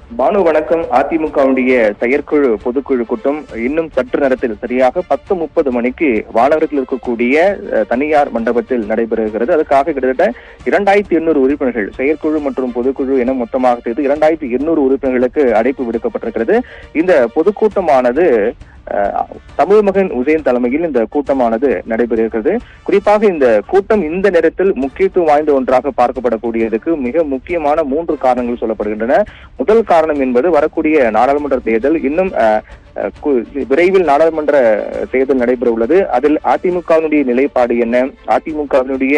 பானு வணக்கம். அதிமுகவுடைய செயற்குழு பொதுக்குழு கூட்டம் இன்னும் சற்று நேரத்தில் சரியாக 10:30 மணிக்கு வானகரத்தில் இருக்கக்கூடிய தனியார் மண்டபத்தில் நடைபெறுகிறது. அதுக்காக கிட்டத்தட்ட 2800 உறுப்பினர்கள் செயற்குழு மற்றும் பொதுக்குழு என மொத்தமாக சேர்த்து 2800 உறுப்பினர்களுக்கு அழைப்பு விடுக்கப்பட்டிருக்கிறது. இந்த பொதுக்கூட்டமானது தமிழ்மகன் உசேன் தலைமையில் இந்த கூட்டமானது நடைபெறுகிறது. குறிப்பாக இந்த கூட்டம் இந்த நேரத்தில் முக்கியத்துவம் வாய்ந்த ஒன்றாக பார்க்கப்படக்கூடியதுக்கு மிக முக்கியமான 3 காரணங்கள் சொல்லப்படுகின்றன. முதல் காரணம் என்பது வரக்கூடிய நாடாளுமன்ற தேர்தல் இன்னும் விரைவில் நாடாளுமன்ற தேர்தல் நடைபெற உள்ளது. அதில் அதிமுகவினுடைய நிலைப்பாடு என்ன, அதிமுகவினுடைய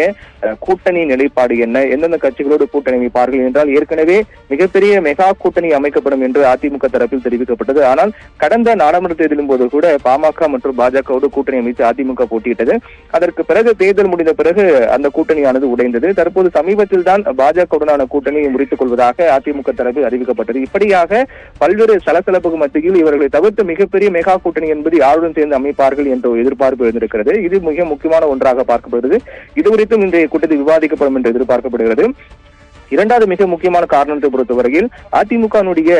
கூட்டணி நிலைப்பாடு என்ன, எந்தெந்த கட்சிகளோடு கூட்டணி அமைப்பார்கள் என்றால் ஏற்கனவே மிகப்பெரிய மெகா கூட்டணி அமைக்கப்படும் என்று அதிமுக தரப்பில் தெரிவிக்கப்பட்டது. ஆனால் கடந்த நாடாளுமன்ற தேர்தலின் போது கூட பாமக மற்றும் பாஜகவோடு கூட்டணி அமைத்து அதிமுக போட்டியிட்டது. அதற்கு பிறகு தேர்தல் முடிந்த பிறகு அந்த கூட்டணியானது உடைந்தது. தற்போது சமீபத்தில் தான் பாஜகவுடனான கூட்டணியை முறித்துக் கொள்வதாக அதிமுக தரப்பில் அறிவிக்கப்பட்டது. இப்படியாக பல்வேறு சலசலப்புக்கு மத்தியில் இவர்களை தவிர்த்து மிகப்பெரிய மெகா கூட்டணி என்பது யாருடன் சேர்ந்து அமைப்பார்கள் என்ற எதிர்பார்ப்பு எழுந்திருக்கிறது. இது மிக முக்கியமான ஒன்றாக பார்க்கப்படுகிறது. இது குறித்தும் இன்றைய கூட்டத்தில் விவாதிக்கப்படும் என்று எதிர்பார்க்கப்படுகிறது. இரண்டாவது மிக முக்கியமான காரணத்தை பொறுத்தவரையில் அதிமுகவினுடைய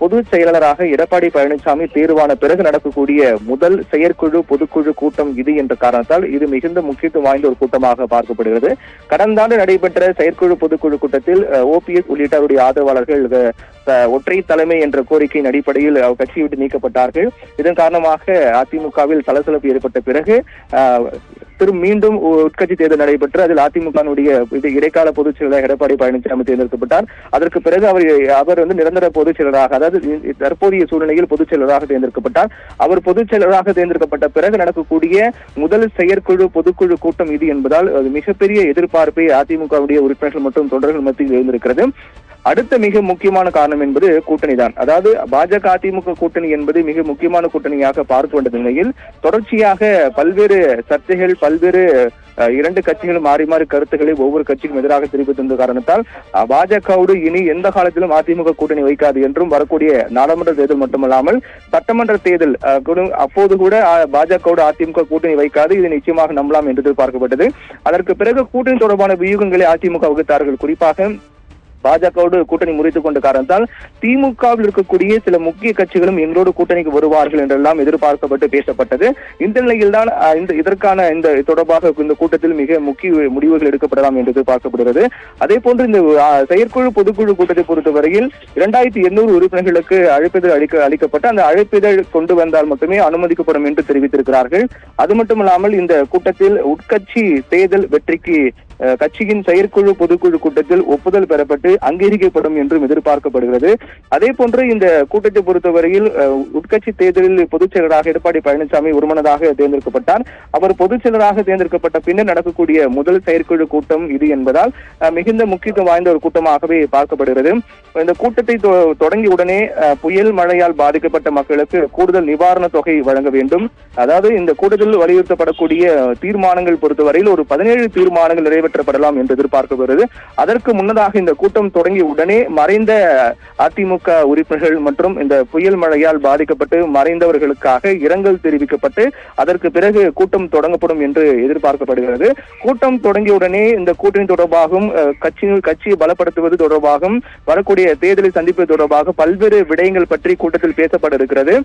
பொதுச் செயலாளராக எடப்பாடி பழனிசாமி தேர்வான பிறகு நடக்கக்கூடிய முதல் செயற்குழு பொதுக்குழு கூட்டம் இது என்ற காரணத்தால் இது மிகுந்த முக்கியத்துவம் வாய்ந்த ஒரு கூட்டமாக பார்க்கப்படுகிறது. கடந்த ஆண்டு நடைபெற்ற செயற்குழு பொதுக்குழு கூட்டத்தில் ஓபிஎஸ் உள்ளிட்டவருடைய ஆதரவாளர்கள் ஒற்றை தலைமை என்ற கோரிக்கையின் அடிப்படையில் கட்சியை விட்டு நீக்கப்பட்டார்கள். இதன் காரணமாக அதிமுகவில் சலசலப்பு ஏற்பட்ட பிறகு மீண்டும் உட்கட்சி தேர்தல் நடைபெற்று அதில் அதிமுகவினுடைய இடைக்கால பொதுச் செயலாளர் எடப்பாடி பழனிசாமி தேர்ந்தெடுக்கப்பட்டார். அதற்கு பிறகு அவர் நிரந்தர பொதுச் செயலராக, அதாவது தற்போதைய சூழ்நிலையில் பொதுச் செயலராக தேர்ந்தெடுக்கப்பட்டார். அவர் பொதுச் செயலராக தேர்ந்தெடுக்கப்பட்ட பிறகு நடக்கக்கூடிய முதல் செயற்குழு பொதுக்குழு கூட்டம் இது என்பதால் மிகப்பெரிய எதிர்பார்ப்பை அதிமுகவுடைய உறுப்பினர்கள் மற்றும் தொண்டர்கள் மத்தியில் எழுந்திருக்கிறது. அடுத்த மிக முக்கியமான காரணம் என்பது கூட்டணி தான். அதாவது பாஜக அதிமுக கூட்டணி என்பது மிக முக்கியமான கூட்டணியாக பார்க்க வேண்டிய நிலையில் தொடர்ச்சியாக பல்வேறு சர்ச்சைகள், பல்வேறு இரண்டு கட்சிகளும் மாறி மாறி கருத்துக்களை ஒவ்வொரு கட்சிக்கும் எதிராக தெரிவித்து வந்த காரணத்தால் பாஜகவோடு இனி எந்த காலத்திலும் அதிமுக கூட்டணி வைக்காது என்றும் வரக்கூடிய நாடாளுமன்ற தேர்தல் மட்டுமல்லாமல் சட்டமன்ற தேர்தல் அப்போது கூட பாஜகவோடு அதிமுக கூட்டணி வைக்காது, இது நிச்சயமாக நம்பலாம் என்று எதிர்பார்க்கப்பட்டது. அதற்கு பிறகு கூட்டணி தொடர்பான வியூகங்களை அதிமுக வகுத்தார்கள். குறிப்பாக பாஜகவோடு கூட்டணி முறித்துக் கொண்ட காரணத்தால் திமுகவில் இருக்கக்கூடிய சில முக்கிய கட்சிகளும் எங்களோடு கூட்டணிக்கு வருவார்கள் என்றெல்லாம் எதிர்பார்க்கப்பட்டு பேசப்பட்டது. இந்த நிலையில் தான் இதற்கான இந்த தொடர்பாக இந்த கூட்டத்தில் மிக முக்கிய முடிவுகள் எடுக்கப்படலாம் என்று எதிர்பார்க்கப்படுகிறது. அதே போன்று இந்த செயற்குழு பொதுக்குழு கூட்டத்தை பொறுத்தவரையில் 2800 உறுப்பினர்களுக்கு அழைப்பிதழ் அளிக்கப்பட்டு அந்த அழைப்பிதழ் கொண்டு வந்தால் மட்டுமே அனுமதிக்கப்படும் என்று தெரிவித்திருக்கிறார்கள். அது மட்டுமல்லாமல் இந்த கூட்டத்தில் உட்கட்சி தேர்தல் வெற்றிக்கு கட்சியின் செயற்குழு பொதுக்குழு கூட்டத்தில் ஒப்புதல் பெறப்பட்டு அங்கீகரிக்கப்படும் என்றும் எதிர்பார்க்கப்படுகிறது. அதே போன்று இந்த கூட்டத்தை பொறுத்தவரையில் உட்கட்சி தேர்தலில் பொதுச் செயலராக எடப்பாடி பழனிசாமி ஒருமனதாக தேர்ந்தெடுக்கப்பட்டார். அவர் பொதுச் செயலராக தேர்ந்தெடுக்கப்பட்ட பின்னர் நடக்கக்கூடிய முதல் செயற்குழு கூட்டம் இது என்பதால் மிகுந்த முக்கியத்துவம் வாய்ந்த ஒரு கூட்டமாகவே பார்க்கப்படுகிறது. இந்த கூட்டத்தை தொடங்கிய உடனே புயல் மழையால் பாதிக்கப்பட்ட மக்களுக்கு கூடுதல் நிவாரண தொகை வழங்க வேண்டும். அதாவது இந்த கூட்டத்தில் வலியுறுத்தப்படக்கூடிய தீர்மானங்கள் பொறுத்தவரையில் ஒரு 17 தீர்மானங்கள் நிறைவேற்றப்படலாம் என்று எதிர்பார்க்கப்படுகிறது. அதற்கு முன்னதாக இந்த கூட்டம் தொடங்கிய உடனே மறைந்த அதிமுக உறுப்பினர்கள் மற்றும் இந்த புயல் மழையால் பாதிக்கப்பட்டு மறைந்தவர்களுக்காக இரங்கல் தெரிவிக்கப்பட்டு அதற்கு பிறகு கூட்டம் தொடங்கப்படும் என்று எதிர்பார்க்கப்படுகிறது. கூட்டம் தொடங்கிய உடனே இந்த கூட்டணி தொடர்பாகவும் கட்சியை பலப்படுத்துவது தொடர்பாகவும் வரக்கூடிய தேர்தலை சந்திப்பது தொடர்பாக பல்வேறு விடயங்கள் பற்றி கூட்டத்தில் பேசப்பட இருக்கிறது.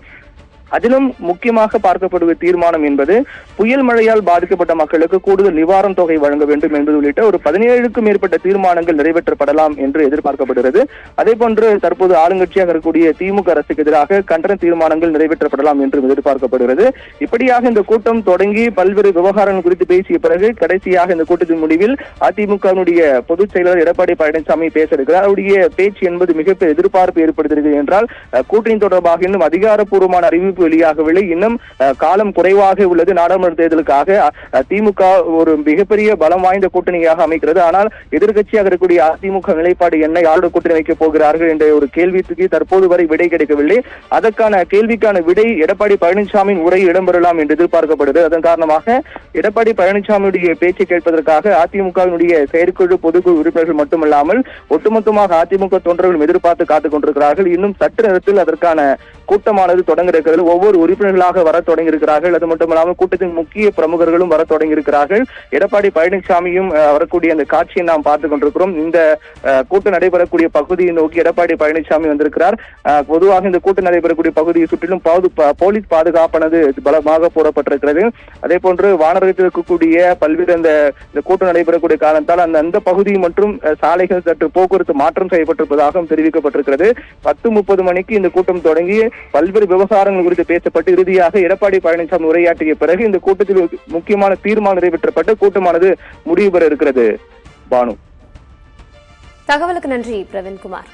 அதிலும் முக்கியமாக பார்க்கப்படுவது தீர்மானம் என்பது புயல் மழையால் பாதிக்கப்பட்ட மக்களுக்கு கூடுதல் நிவாரண தொகை வழங்க வேண்டும் என்பது உள்ளிட்ட ஒரு 17க்கும் மேற்பட்ட தீர்மானங்கள் நிறைவேற்றப்படலாம் என்று எதிர்பார்க்கப்படுகிறது. அதே போன்று தற்போது ஆளுங்கட்சியாக இருக்கக்கூடிய திமுக அரசுக்கு எதிராக கண்டன தீர்மானங்கள் நிறைவேற்றப்படலாம் என்று எதிர்பார்க்கப்படுகிறது. இப்படியாக இந்த கூட்டம் தொடங்கி பல்வேறு விவகாரங்கள் குறித்து பேசிய பிறகு கடைசியாக இந்த கூட்டத்தின் முடிவில் அதிமுகவினுடைய பொதுச் செயலாளர் எடப்பாடி பழனிசாமி பேச இருக்கிறார். அவருடைய பேச்சு என்பது மிகப்பெரிய எதிர்பார்ப்பு ஏற்படுத்துகிறது என்றால் கூட்டணி தொடர்பாக இன்னும் அதிகாரப்பூர்வமான அறிவிப்பு வெளியாகவில்லை. இன்னும் காலம் குறைவாக உள்ளது. நாடாளுமன்ற தேர்தலுக்காக திமுக ஒரு மிகப்பெரிய பலம் வாய்ந்த கூட்டணியாக அமைக்கிறது. ஆனால் எதிர்கட்சியாக இருக்கக்கூடிய அதிமுக நிலைப்பாடு என்ன, யாரோட கூட்டணி வைக்கப் போகிறார்கள் என்ற ஒரு கேள்விக்கு தற்போது வரை விடை கிடைக்கவில்லை. அதற்கான கேள்விக்கான விடை எடப்பாடி பழனிசாமியின் உரை இடம்பெறலாம் என்று எதிர்பார்க்கப்படுகிறது. அதன் காரணமாக எடப்பாடி பழனிசாமியுடைய பேச்சை கேட்பதற்காக அதிமுகவினுடைய செயற்குழு பொதுக்குழு உறுப்பினர்கள் மட்டுமல்லாமல் ஒட்டுமொத்தமாக அதிமுக தொண்டர்களும் எதிர்பார்த்து காத்துக் கொண்டிருக்கிறார்கள். இன்னும் சற்று நேரத்தில் அதற்கான கூட்டமானது தொடங்க இருக்கிறது. ஒவ்வொரு உறுப்பினர்களாக வர தொடங்கி இருக்கிறார்கள். அது மட்டுமல்லாமல் கூட்டத்தின் முக்கிய பிரமுகர்களும் வர தொடங்கி இருக்கிறார்கள். எடப்பாடி பழனிசாமியும் வரக்கூடிய அந்த காட்சியை நாம் பார்த்துக் கொண்டிருக்கிறோம். இந்த கூட்டம் நடைபெறக்கூடிய பகுதியை நோக்கி எடப்பாடி பழனிசாமி வந்திருக்கிறார். பொதுவாக இந்த கூட்டம் நடைபெறக்கூடிய பகுதியை சுற்றிலும் போலீஸ் பாதுகாப்பானது பலமாக போடப்பட்டிருக்கிறது. அதே போன்று வானரத்தில் இருக்கக்கூடிய பல்வேறு இந்த கூட்டம் நடைபெறக்கூடிய காரணத்தால் அந்த பகுதி மற்றும் சாலைகள் சற்று போக்குவரத்து மாற்றம் செய்யப்பட்டிருப்பதாகவும் தெரிவிக்கப்பட்டிருக்கிறது. 10:30 மணிக்கு இந்த கூட்டம் தொடங்கி பல்வேறு விவகாரங்கள் குறித்து பேசப்பட்டு இறுதியாக எடப்பாடி பழனிசாமி உரையாற்றிய பிறகு இந்த கூட்டத்தில் முக்கியமான தீர்மானம் நிறைவேற்றப்பட்டு கூட்டமானது முடிவு பெற இருக்கிறது. பானு, தகவலுக்கு நன்றி பிரவீன்குமார்.